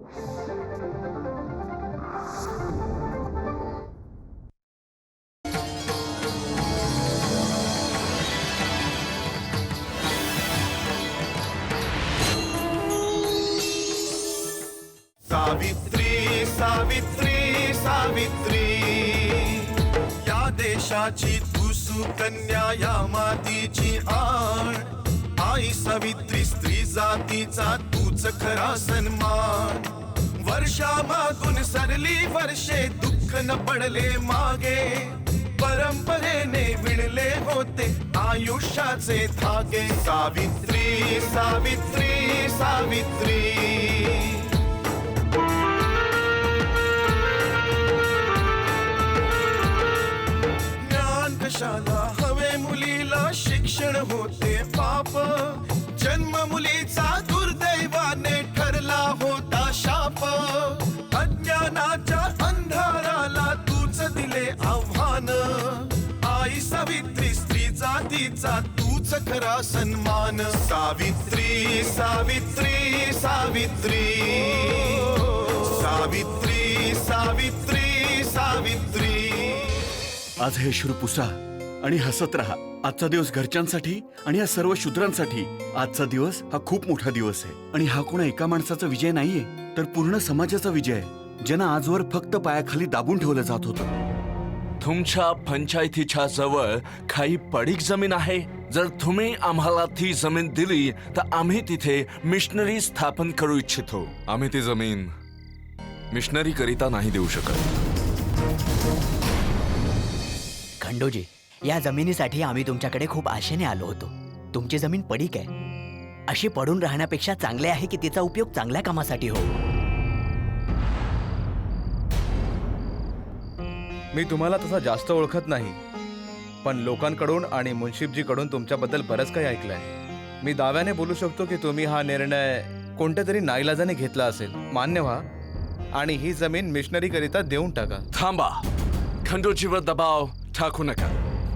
सावित्री सावित्री सावित्री, या देशाची तू सुकन्या, या मातीची आण. आई सावित्री, स्त्री जातीचा तूच खरा सन्मान. वर्षामागून सरली वर्षे, दुःख न पडले मागे. परंपरेने विणले होते आयुष्याचे धागे. सावित्री सावित्री सावित्री. कशाला हवे मुलीला, शिक्षण होते पाप. जन्म मुलीचा दुर्दैवाने ठरला होता शाप. अज्ञानाच्या अंधाराला तूच दिले आव्हान. आई सावित्री, स्त्री जातीचा तूच खरा सन्मान. सावित्री सावित्री सावित्री. सावित्री सावित्री सावित्री. आज हे अश्रू पुसा आणि हसत राहा. आजचा दिवस घरच्यांसाठी आणि या सर्व शूद्रांसाठी. आजचा दिवस हा खूप मोठा दिवस आहे आणि हा कोणा एका माणसाचा विजय नाहीये, तर पूर्ण समाजाचा विजय आहे, ज्यांना आजवर फक्त पायाखाली दाबून ठेवलं जात होतं. तुमच्या पंचायतीच्या जवळ काही पडीक जमीन आहे. जर तुम्ही आम्हाला ती जमीन दिली तर आम्ही तिथे मिशनरी स्थापन करू इच्छितो. आम्ही ती जमीन मिशनरी करिता नाही देऊ शकत. खंडोजी, या जमिनीसाठी आम्ही तुमच्याकडे खूप आशेने आलो होतो. तुमची जमीन पडीक आहे. अशी पडून राहण्यापेक्षा चांगले आहे की तिचा उपयोग चांगल्या कामासाठी हो. मी तुम्हाला तसा जास्त ओळखत नाही, पण लोकांकडून आणि मुन्शिफजीकडून तुमच्याबद्दल बरंच काही ऐकलंय. मी दाव्याने बोलू शकतो की तुम्ही हा निर्णय कोणत्या तरी नाईलाजाने घेतला असेल. मान्य व्हा आणि ही जमीन मिशनरी करिता देऊन टाका. थांबा, खंडोजीवर दबाव टाकू नका.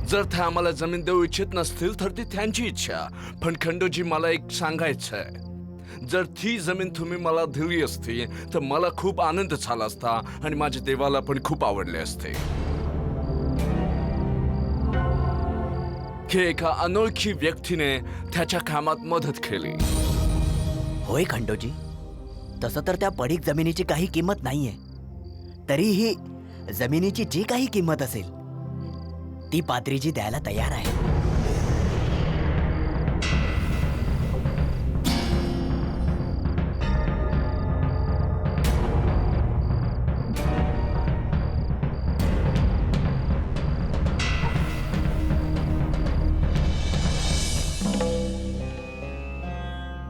जर ते आम्हाला जमीन देऊ इच्छित नसतील तर ती त्यांची इच्छा. पण खंडोजी, मला एक सांगायचं आहे. जर ती जमीन तुम्ही मला दिली असती तर मला खूप आनंद झाला असता आणि माझ्या देवाला पण खूप आवडले असते. की एका अनोळखी व्यक्तीने त्याच्या कामात मदत केली. होय खंडोजी, तसं तर त्या पडीक जमिनीची काही किंमत नाहीये. तरीही जमिनीची जी काही किंमत असेल ती पाद्रीजी द्यायला तयार आहे.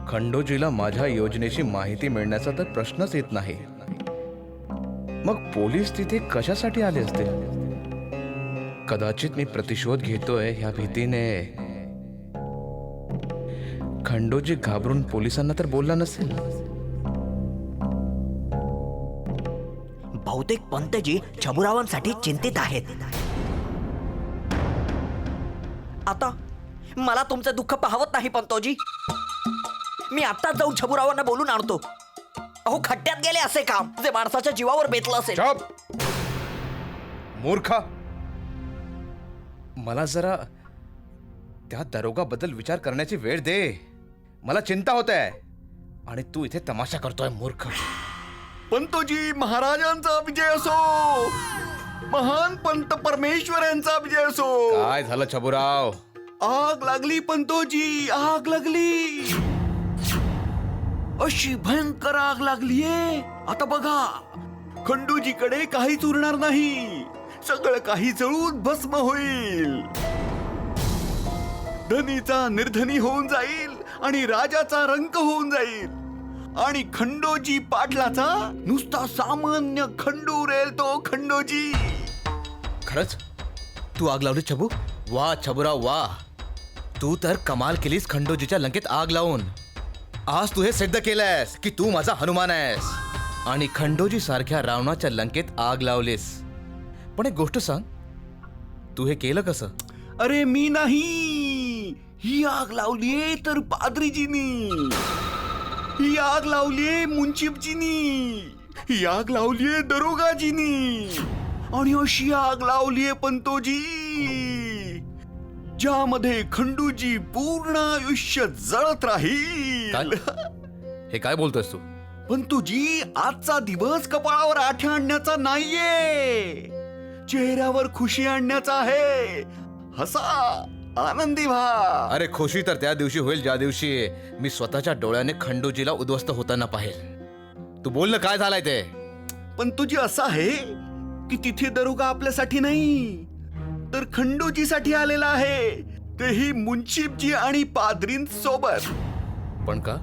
खंडोजीला माझ्या योजनेची माहिती मिळण्याचा तर प्रश्नच येत नाही. मग पोलीस तिथे कशासाठी आले असतील? कदाचित मी प्रतिशोध घेतोय ह्या भीतीने. खंडोजी घाबरून पोलिसांना तर बोलला नसेल. बहुतेक पंतजी छबुरावांसाठी चिंतित आहेत. आता मला तुमचं दुःख पाहवत नाही पंतोजी. मी आत्ताच जाऊन छबुरावांना बोलून आणतो. अहो, खड्ड्यात गेले असे काम जे माणसाच्या जीवावर बेतलं असेल. मूर्खा, मला जरा त्या दरोगाबद्दल विचार करण्याची वेळ दे. मला चिंता होत आहे आणि तू इथे तमाशा करतोय मूर्ख. पंतोजी, महाराजांचा विजय असो. महान पंत परमेश्वरांचा विजय असो. काय झालं छबुराव? आग लागली पंतोजी, आग लागली. अशी भयंकर आग लागलीये. आता बघा, खंडोजीकडे काहीच उरणार नाही. सगळं काही जळून भस्म होईल. धनीचा निर्धनी होऊन जाईल आणि राजाचा रंक होऊन जाईल आणि खंडोजी पाटलाचा नुसता सामान्य खंडू उरेल तो खंडोजी. खरंच तू आग लावली छबू? वा छबुराव वा, तू तर कमाल केलीस खंडोजीच्या लंकेत आग लावून. आज तू हे सिद्ध केलंयस की तू माझा हनुमान आहेस आणि खंडोजी सारख्या रावणाच्या लंकेत आग लावलीस. पण एक गोष्ट सांग, तू हे केलं कसं? अरे मी नाही, ही आग लावलीये तर पाद्रीजीनी. ही आग लावलीये मुन्शिफजीनी, ही आग लावलीये दरोगाजीनी, आणि अशी आग लावलीये पंतोजी ज्यामध्ये खंडूजी पूर्ण आयुष्य जळत राहील. हे काय बोलतोयस तू? पंतोजी, आजचा दिवस कपाळावर आठ्या आणण्याचा नाहीये, चेहऱ्यावर खुशी आणण्याचा आहे. हसा, आनंदी व्हा. अरे खुशी तर त्या दिवशी होईल ज्या दिवशी मी स्वतःच्या डोळ्याने खंडूजीला उद्ध्वस्त होताना पाहिल. तू बोल ना, काय झालाय ते? पंतोजी, असं आहे की तिथे दरोगा आपल्यासाठी नाही तर खंडूजीसाठी आलेला आहे, तेही मुन्शिफजी आणि पाद्रींसोबत. पण का?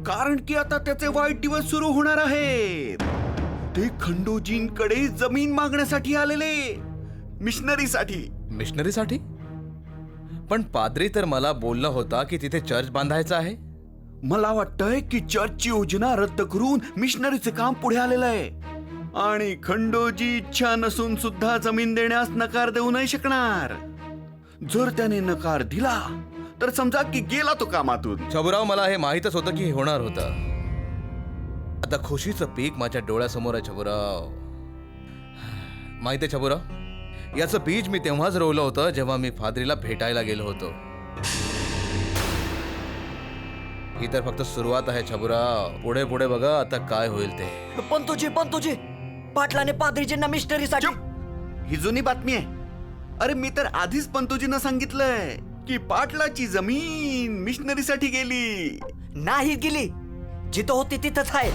कारण की आता त्याचे वाईट दिवस सुरू होणार आहेत. ते खंडूजींकडे जमीन मागण्यासाठी आलेले, मिशनरीसाठी. मिशनरीसाठी? पण पाद्री तर मला बोलला होता की तिथे चर्च बांधायचा आहे. मला वाटतंय की चर्चची योजना रद्द करून मिशनरीचे काम पुढे आलेलं आहे, आणि खंडोजी इच्छा नसून सुद्धा जमीन देण्यास नकार देऊ नाही शकणार. जर त्याने नकार दिला तर समजा की गेला तो कामातून. छबुराव, मला हे माहीतच होतं की हे होणार होतं. आता खुशीचं पीक माझ्या डोळ्यासमोर आहे छबुराव. माहितीये छबुराव, याचं बीज मी तेव्हाच रोवलं होतं जेव्हा मी फादरीला भेटायला गेलो होतो. ही तर फक्त सुरुवात आहे छबुराव. पुढे पुढे बघा आता काय होईल ते. पंतोजी, पाटलाने पाद्रीजींना मिशनरीसाठी. ही जुनी बातमी आहे. अरे मी तर आधीच पंतोजींना सांगितलंय की पाटलाची जमीन मिशनरीसाठी गेली. नाही गेली, जिथं होती तिथंच आहे.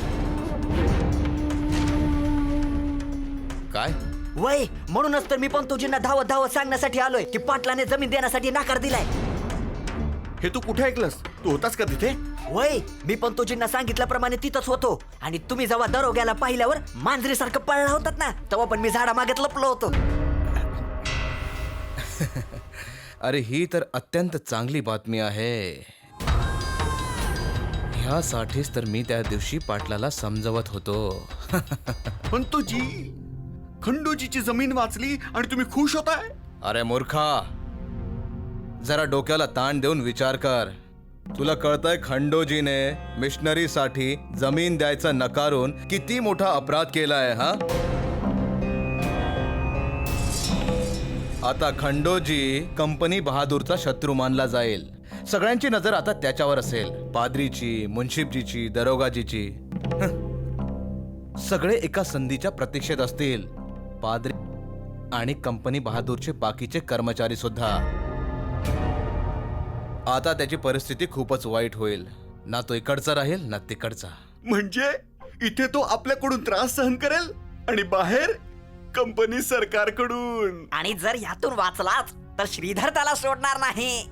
काय? वय, म्हणूनच तर मी पंतोजींना धावत धावत सांगण्यासाठी आलोय की पाटलाने जमीन देण्यासाठी नकार दिलाय. हे तू कुठे ऐकलंस? तू होतास का तिथे? वय, मी पंतोजींना सांगितल्याप्रमाणे तिथंच होतो, आणि तुम्ही जेव्हा दरोग्याला पाहिल्यावर मांजरीसारखं पळला होतात ना, तेव्हा पण मी झाडामागेत लपलो होतो. अरे ही तर अत्यंत चांगली बातमी आहे. ह्यासाठीच तर मी त्या दिवशी पाटलाला समजवत होतो. पंतोजी, खंडोजीची जमीन वाचली आणि तुम्ही खुश होताय? अरे मूर्खा, जरा डोक्याला ताण देऊन विचार कर. तुला कळतंय खंडोजीने मिशनरीसाठी जमीन द्यायचं नकारून किती मोठा अपराध केलाय हा? आता खंडोजी कंपनी बहादूरचा शत्रू मानला जाईल. सगळ्यांची नजर आता त्याच्यावर असेल. पाद्रीची, मुन्शिफजीची, दरोगाजीची. सगळे एका संधीच्या प्रतीक्षेत असतील. पाद्री आणि कंपनी बहादूरचे बाकीचे कर्मचारी सुद्धा. आता त्याची परिस्थिती खूपच वाईट होईल. ना तो इकडचा राहील ना तिकडचा. म्हणजे इथे तो आपल्याकडून त्रास सहन करेल आणि बाहेर कंपनी सरकारकडून. आणि जर यातून वाचलाच तर श्रीधर त्याला सोडणार नाही.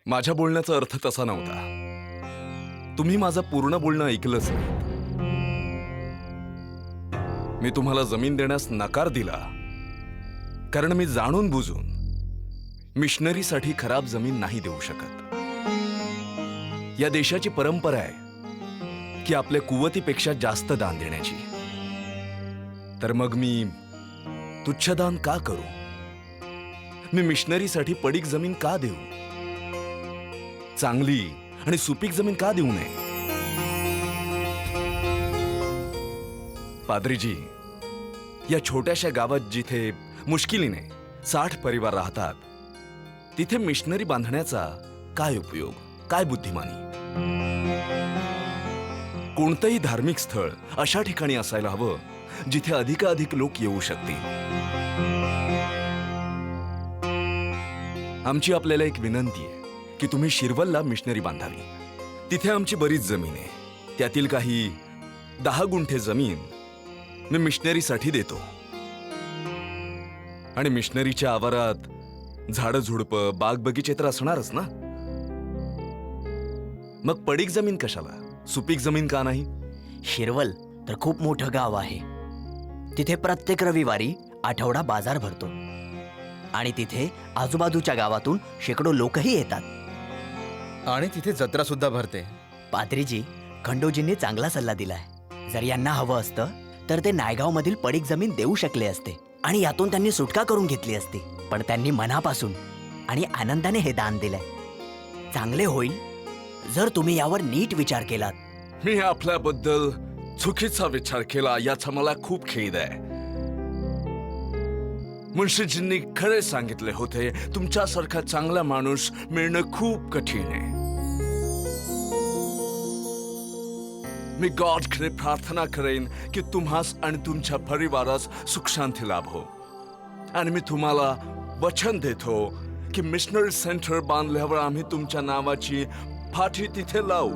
माझ्या बोलण्याचा अर्थ तसा नव्हता. तुम्ही माझं पूर्ण बोलणं ऐकलंच नाही. मी तुम्हाला जमीन देण्यास नकार दिला कारण मी जाणून बुजून मिशनरीसाठी खराब जमीन नाही देऊ शकत. या देशाची परंपरा आहे की आपल्या कुवतीपेक्षा जास्त दान देण्याची. तर मग मी तुच्छ दान का करू? मी मिशनरीसाठी पडीक जमीन का देऊ? चांगली आणि सुपीक जमीन का देऊ नये? पाद्रीजी, या छोट्याशा गावात जिथे मुश्किलीने 60 परिवार राहतात, तिथे मिशनरी बांधण्याचा काय उपयोग, काय बुद्धिमानी? कोणतंही धार्मिक स्थळ अशा ठिकाणी असायला हवं जिथे अधिकाधिक लोक येऊ शकतील. आमची आपल्याला एक विनंती आहे की तुम्ही शिरवलला मिशनरी बांधावी. तिथे आमची बरीच जमीन आहे. त्यातील काही 10 गुंठे जमीन मी मिशनरीसाठी देतो. आणि मिशनरीच्या आवारात झाडं झुडपं बाग बगीचे तर असणारच ना. मग पडीक जमीन कशाला? सुपीक जमीन का नाही? शिरवल तर खूप मोठं गाव आहे. तिथे प्रत्येक रविवारी आठवडा बाजार भरतो, आणि तिथे आजूबाजूच्या गावातून शेकडो लोकही येतात. आणि तिथे जत्रा सुद्धा भरते. पाद्रीजी, खंडोजींनी चांगला सल्ला दिलाय. जर यांना हवं असतं तर ते नायगावमधील पडीक जमीन देऊ शकले असते आणि यातून त्यांनी सुटका करून घेतली असती. पण त्यांनी मनापासून आणि आनंदाने हे दान दिलंय. चांगले होईल जर तुम्ही यावर नीट विचार केलात मी आपल्याबद्दल चुकीचा विचार केला याचा मला खूप खेद आहे. मुन्शीजींनी खरे सांगितले होते, तुमच्यासारखा चांगला माणूस मिळणं खूप कठीण आहे. मी गॉडकडे प्रार्थना करेन की तुम्हास आणि तुमच्या परिवारास सुख शांती लाभो. आणि मी तुम्हाला वचन देतो की मिशनरी सेंटर बांधल्यावर आम्ही तुमच्या नावाची फाटी तिथे लावू,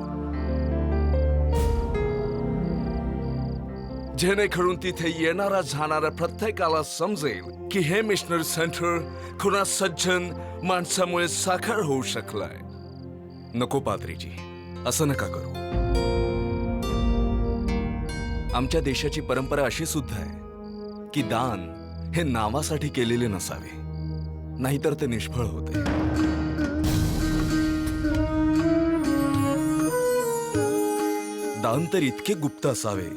जेणेकरून तिथे येणारा जाणारा प्रत्येकाला समजेल की हे मिशनरी सेंटर कुणा सज्जन माणसामुळे साकार होऊ शकलाय. नको पाद्रीजी, असं नका करू. आमच्या देशाची परंपरा अशी सुद्धा आहे की दान हे नावासाठी केलेले नसावे, नाहीतर ते निष्फळ होते. दान तर इतके गुप्त असावे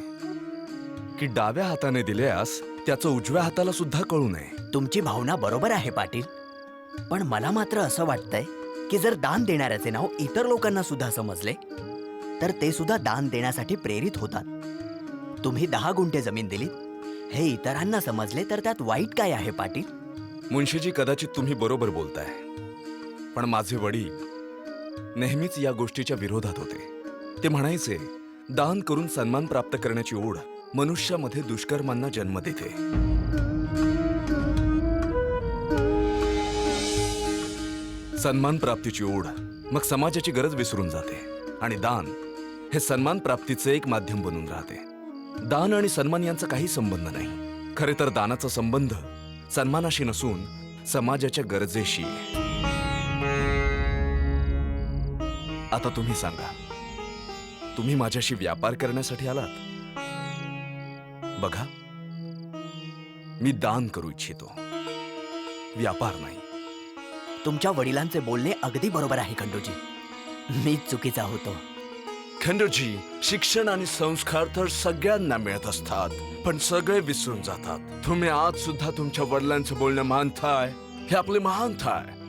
की डाव्या हाताने दिल्यास त्याचं उजव्या हाताला सुद्धा कळू नये. तुमची भावना बरोबर आहे पाटील, पण मला मात्र असं वाटतंय की जर दान देणाऱ्याचे नाव इतर लोकांना सुद्धा समजले तर ते सुद्धा दान देण्यासाठी प्रेरित होतात. तुम्ही 10 गुंठे जमीन दिलीत, हे इतरांना समजले तर त्यात वाईट काय आहे पाटील? मुन्शीजी, कदाचित तुम्ही बरोबर बोलताय, पण माझे वडील नेहमीच या गोष्टीच्या विरोधात होते. ते म्हणायचे, दान करून सन्मान प्राप्त करण्याची ओढ मनुष्यामध्ये दुष्कर्मांना जन्म देते. सन्मान प्राप्तीची ओढ मग समाजाची गरज विसरून जाते आणि दान हे सन्मान प्राप्तीचे एक माध्यम बनून राहते. दान आणि सन्मान यांचा काही संबंध नाही. खरे तर दानाचा संबंध सन्मानाशी नसून समाजाच्या गरजेशी. आता तुम्ही सांगा, तुम्ही माझ्याशी व्यापार करण्यासाठी आलात? बघा, मी दान करू इच्छितो, व्यापार नाही. तुमच्या वडिलांचे बोलणे अगदी बरोबर आहे खंडूजी. मीच चुकीचा होतो. खंडूजी, शिक्षण आणि संस्कार तर सगळ्यांना मिळत असतात, पण सगळे विसरून जातात. तुम्ही आज सुद्धा तुमच्या वडिलांचं बोलणं मानताय, हे आपले महानता आहे.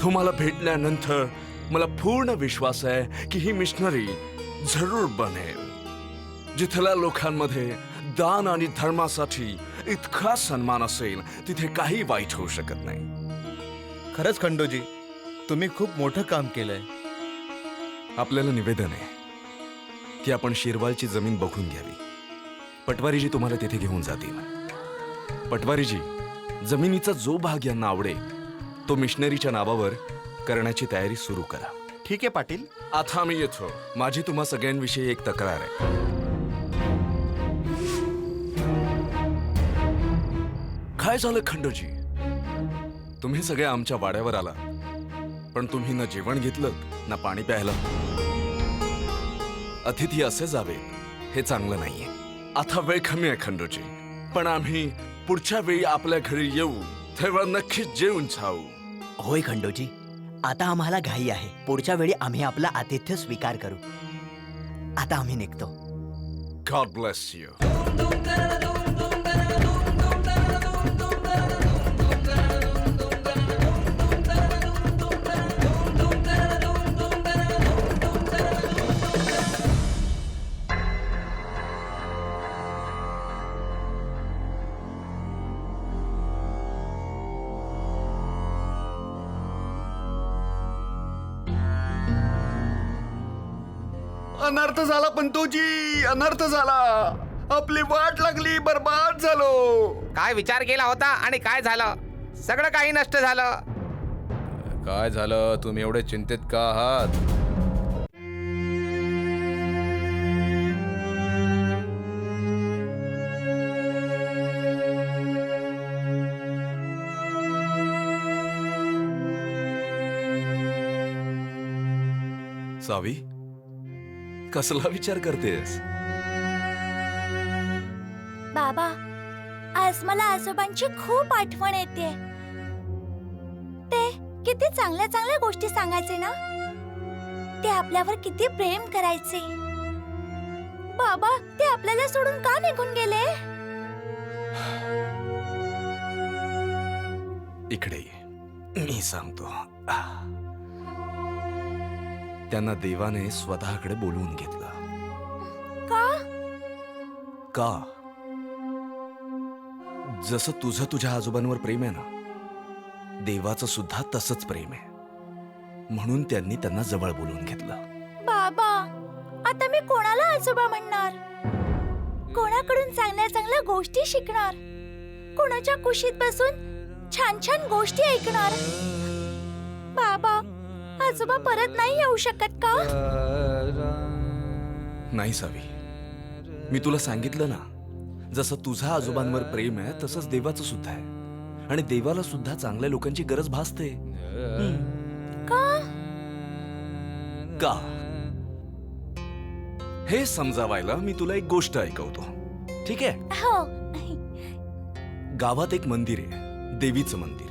तुम्हाला भेटल्यानंतर मला पूर्ण विश्वास आहे की ही मिशनरी जरूर बनेल, जिथल्या लोकांमध्ये दान आणि धर्मासाठी इतका सन्मान असेल तिथे काही वाईट होऊ शकत नाही. खरंच खंडोजी, तुम्ही खूप मोठं काम केलंय. आपल्याला निवेदन आहे की आपण शिरवालची जमीन बघून घ्यावी. पटवारीजी तुम्हाला तिथे घेऊन जातील. पटवारीजी, जमिनीचा जो भाग यांना आवडेल तो मिशनरीच्या नावावर करण्याची तयारी सुरू करा. ठीक आहे पाटील. आता मी येतो. माझी तुम्हा सगळ्यांविषयी एक तक्रार आहे. काय झालं खंडोजी? तुम्ही सगळे आमच्या वाड्यावर आला, पण तुम्ही न जेवण घेतलं ना पाणी प्यायला. अतिथी असे जावे हे चांगलं नाहीये. आता वेळ कमी आहे खंडोजी, पण आम्ही पुढच्या वेळी आपल्या घरी येऊ तेव्हा नक्कीच जेवून जाऊ. होय खंडूजी, आता आम्हाला घाई आहे. पुढच्या वेळी आम्ही आपला आतिथ्य स्वीकार करू. आता आम्ही निघतो. God bless you. अनर्थ झाला पंतोजी, अनर्थ झाला. आपली वाट लागली, बर्बाद झालो. काय विचार केला होता आणि काय झालं? सगळं काही नष्ट झालं. काय झालं? तुम्ही एवढे चिंतित का आहात? सावी, कसला विचार करतेस? बाबा, आज मला आजोबांची खूप आठवण येते. ते किती चांगल्या चांगल्या गोष्टी सांगायचे ना. ते आपल्यावर किती प्रेम करायचे. बाबा, ते आपल्याला सोडून का निघून गेले? इकडे ये, मी सांगतो. त्यांना देवाने स्वतःकडे बोलवून घेतलं. का? का? जसं तुझं तुझ्या आजोबांवर प्रेम आहे ना, देवाचं सुद्धा तसंच प्रेम आहे. म्हणून त्यांनी त्यांना जवळ बोलवून घेतलं. बाबा, आता मी कोणाला आजोबा म्हणणार? कोणाकडून चांगल्या चांगल्या गोष्टी शिकणार? कोणाच्या कुशीत बसून छान छान गोष्टी ऐकणार? बाबा, आजोबा परत नाही येऊ शकत का? नाही सावी, मी तुला सांगितलं ना, जसं तुझा आजोबांवर प्रेम आहे तसंच देवाचं सुद्धा आहे. आणि देवाला सुद्धा चांगल्या लोकांची गरज भासते. का? का? हे समजावायला मी तुला एक गोष्ट ऐकवतो, ठीक आहे? हो. गावात एक मंदिर आहे, देवीचं मंदिर.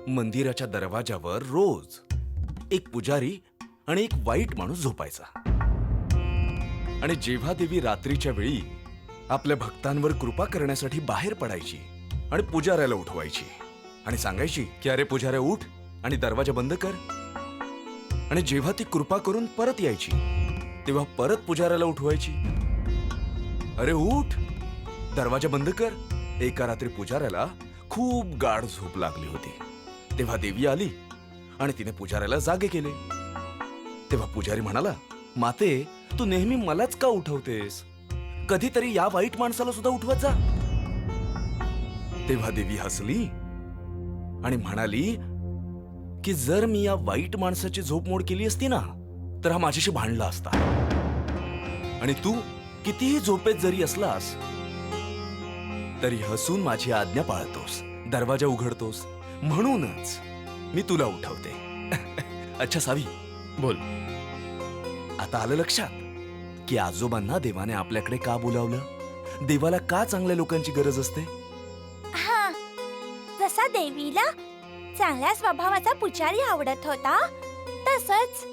मंदिराच्या दरवाजावर रोज एक पुजारी आणि एक वाईट माणूस झोपायचा. आणि जेव्हा देवी रात्रीच्या वेळी आपल्या भक्तांवर कृपा करण्यासाठी बाहेर पडायची आणि पुजाऱ्याला उठवायची आणि सांगायची की अरे पुजाऱ्या उठ आणि दरवाजा बंद कर. आणि जेव्हा ती कृपा करून परत यायची तेव्हा परत पुजाऱ्याला उठवायची, अरे उठ, दरवाजा बंद कर. एका रात्री पुजाऱ्याला खूप गाढ झोप लागली होती. तेव्हा देवी आली आणि तिने पुजाऱ्याला जागे केले. तेव्हा पुजारी म्हणाला, माते, तू नेहमी मलाच का उठवतेस? कधीतरी या वाईट माणसाला सुद्धा उठवत जा. तेव्हा देवी हसली आणि म्हणाली की जर मी या वाईट माणसाची झोपमोड केली असती ना, तर हा माझ्याशी भांडला असता. आणि तू कितीही झोपेत जरी असलास तरी हसून माझी आज्ञा पाळतोस, दरवाजा उघडतोस, म्हणूनच मी तुला उठवते. अच्छा सावी, बोल. आता आलं लक्षात की आजोबांना देवाने आपल्याकडे का बोलावलं? देवाला का चांगल्या लोकांची गरज असते? हा, जसा देवीला चांगल्या स्वभावाचा पुजारी आवडत होता, तसंच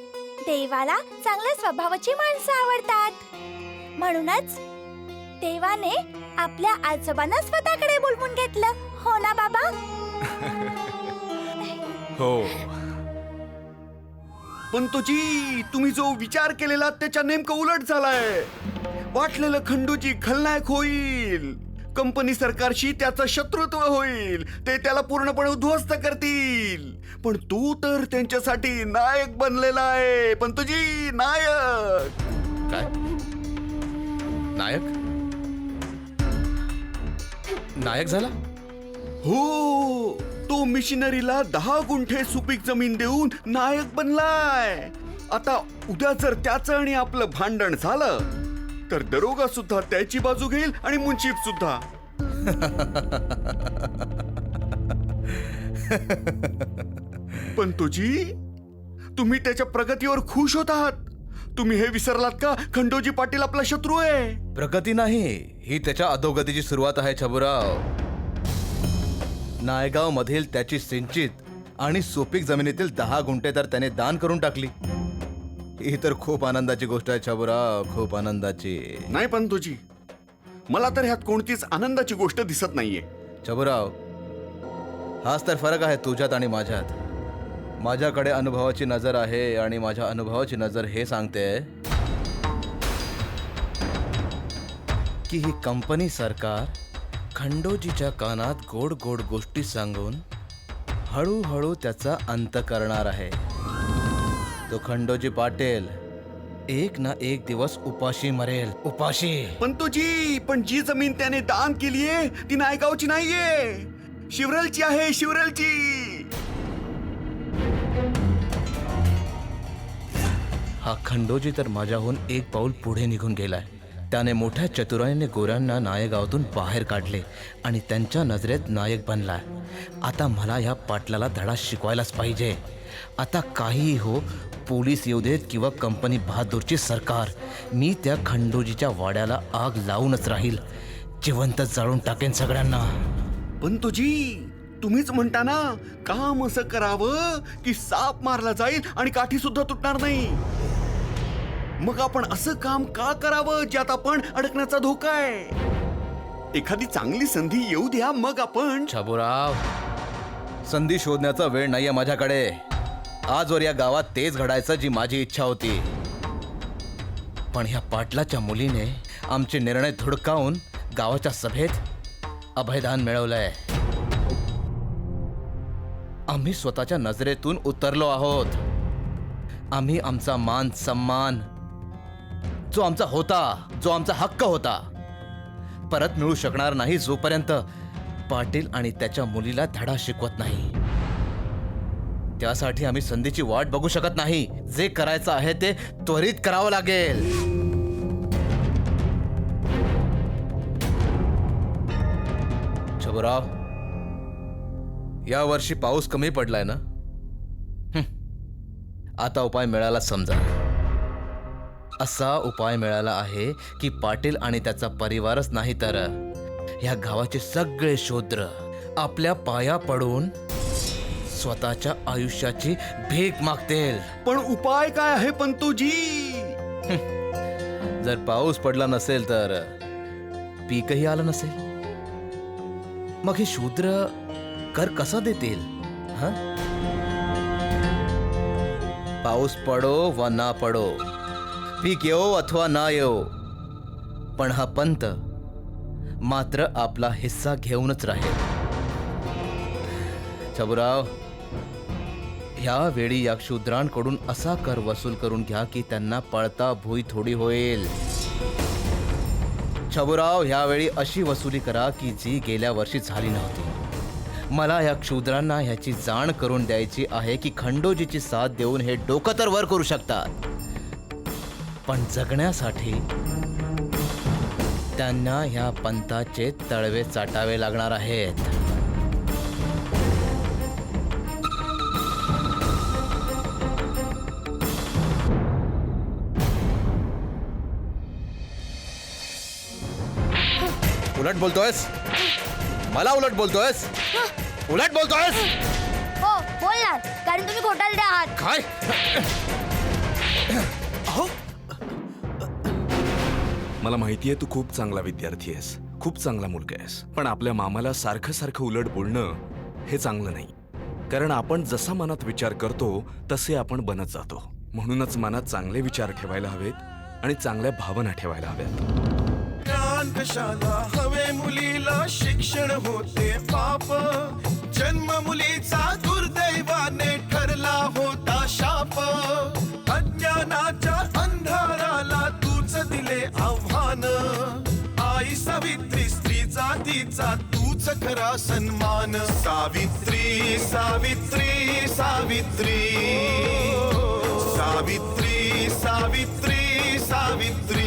देवाला चांगल्या स्वभावाची माणसं आवडतात. म्हणूनच देवाने आपल्या आजोबांना स्वतःकडे बोलवून घेतलं, हो ना बाबा? हो. पण तुझी तुम्ही जो विचार केलेला त्याच्या नेमकं उलट झालाय. वाटलेलं खंडूजी खलनायक होईल, कंपनी सरकारशी त्याचं शत्रुत्व होईल, ते त्याला पूर्णपणे उद्ध्वस्त करतील. पण तू तर त्यांच्यासाठी नायक बनलेला आहे. पण तुझी नायक. काय? नायक? नायक झाला? हो, तो मिशनरीला 10 गुंठे सुपीक जमीन देऊन नायक बनलाय. आता उद्या जर त्याचं आणि आपलं भांडण झालं तर दरोगा सुद्धा त्याची बाजू घेईल आणि मुन्शीफ सुद्धा. पण तुझी, तुम्ही त्याच्या प्रगतीवर खुश होतात. तुम्ही हे विसरलात का खंडोजी पाटील आपला शत्रू आहे? प्रगती नाही, ही त्याच्या अधोगतीची सुरुवात आहे छबुराव. नायगाव मधील त्याची सिंचित आणि सुपीक जमिनीतील 10 गुंठे तर त्याने दान करून टाकली. ही तर खूप आनंदाची गोष्ट आहे छबुराव, खूप आनंदाची. नाही पण तुझी, मला तर ह्यात कोणतीच आनंदाची गोष्ट दिसत नाहीये. छबुराव, हाच तर फरक आहे तुझ्यात आणि माझ्यात. माझ्याकडे अनुभवाची नजर आहे आणि माझ्या अनुभवाची नजर हे सांगते की ही कंपनी सरकार खंडोजीच्या कानात गोड गोड गोष्टी सांगून हळूहळू त्याचा अंत करणार आहे. तो खंडोजी पाटील एक ना एक दिवस उपाशी मरेल, उपाशी. पण जी जमीन त्याने दान केलीये ती नायगावची नाहीये, शिवरलची आहे, शिवरलची. हा खंडोजी तर माझ्याहून एक पाऊल पुढे निघून गेलाय. त्याने मोठ्या चतुराईने गोऱ्यांना नायगावातून बाहेर काढले आणि त्यांच्या नजरेत नायक बनलाय. आता मला या पाटलाला धडा शिकवायलाच पाहिजे. आता काहीही हो, पोलीस येऊ देत किंवा कंपनी बहादूरची सरकार, मी त्या खंडोजीच्या वाड्याला आग लावूनच राहील. जिवंत जाळून टाकेन सगळ्यांना. पण तुझी, तुम्हीच म्हणता ना, काम असं करावं की साप मारला जाईल आणि काठी सुद्धा तुटणार नाही. मग आपण असं काम का करावं ज्यात आपण अडकण्याचा धोका आहे? एखादी चांगली संधी येऊ द्या, मग आपण. छबुराव, संधी शोधण्याचा वेळ नाहीये माझ्याकडे. आजवर या गावात तेच घडायचं जी माझी इच्छा होती. पण ह्या पाटलाच्या मुलीने आमचे निर्णय धुडकावून गावाच्या सभेत अभयदान मिळवलंय. आम्ही स्वतःच्या नजरेतून उतरलो आहोत. आम्ही आमचा मान सन्मान जो आमचा होता, जो आमचा हक्क होता, परत मिळू शकणार नाही जोपर्यंत पाटील आणि त्याच्या मुलीला धडा शिकवत नाही. त्यासाठी आम्ही संधीची वाट बघू शकत नाही. जे करायचं आहे ते त्वरित करावं लागेल. छबुराव, या वर्षी पाऊस कमी पडलाय ना? आता उपाय मिळाला समजा. असा उपाय मिळाला आहे की पाटील आणि त्याचा परिवारच नाही तर या गावाचे सगळे शूद्र आपल्या पाया पडून स्वतःच्या आयुष्याची भीक मागतील. पण उपाय काय आहे पंतोजी? जर पाऊस पडला नसेल तर पीकही आलं नसेल, मग हे शूद्र कर कसा देतील? हं? पाऊस पडो वा ना पडो, पीक येवो अथवा ना येवो, पण हा पंत मात्र आपला हिस्सा घेऊनच राहील. छबुराव, ह्या वेळी या शूद्रांकडून असा कर वसूल करून घ्या की त्यांना पळता भुई थोडी होईल. छबुराव, ह्यावेळी अशी वसुली करा की जी गेल्या वर्षी झाली नव्हती. मला या शूद्रांना ह्याची जाण करून द्यायची आहे की खंडोजीची साथ देऊन हे डोकं तर वर करू शकतात, पण जगण्यासाठी त्यांना ह्या पंथाचे तळवे चाटावे लागणार आहेत. उलट बोलतोयस? मला उलट बोलतोयस? उलट बोलतोयस? हो बोलणार, कारण तुम्ही खोटारडे आहात. काय? मला माहितीये तू खूप चांगला विद्यार्थी आहेस, खूप चांगला मुलगा आहेस, पण आपल्या मामाला सारखं सारखं उलट बोलणं हे चांगलं नाही. कारण आपण जसा मनात विचार करतो तसे आपण बनत जातो. म्हणूनच मनात चांगले विचार ठेवायला हवेत आणि चांगल्या भावना ठेवायला हव्यात. ज्ञान कशाला हवे मुलीला, शिक्षण होते पाप, जन्म मुलीचा दुर्दैवाने ठरला होता शाप. अज्ञानाच्या अंधाराला तूच दिले आव्हान, आई सावित्री स्त्री जातीचा तूच खरा सन्मान. सावित्री सावित्री सावित्री सावित्री सावित्री सावित्री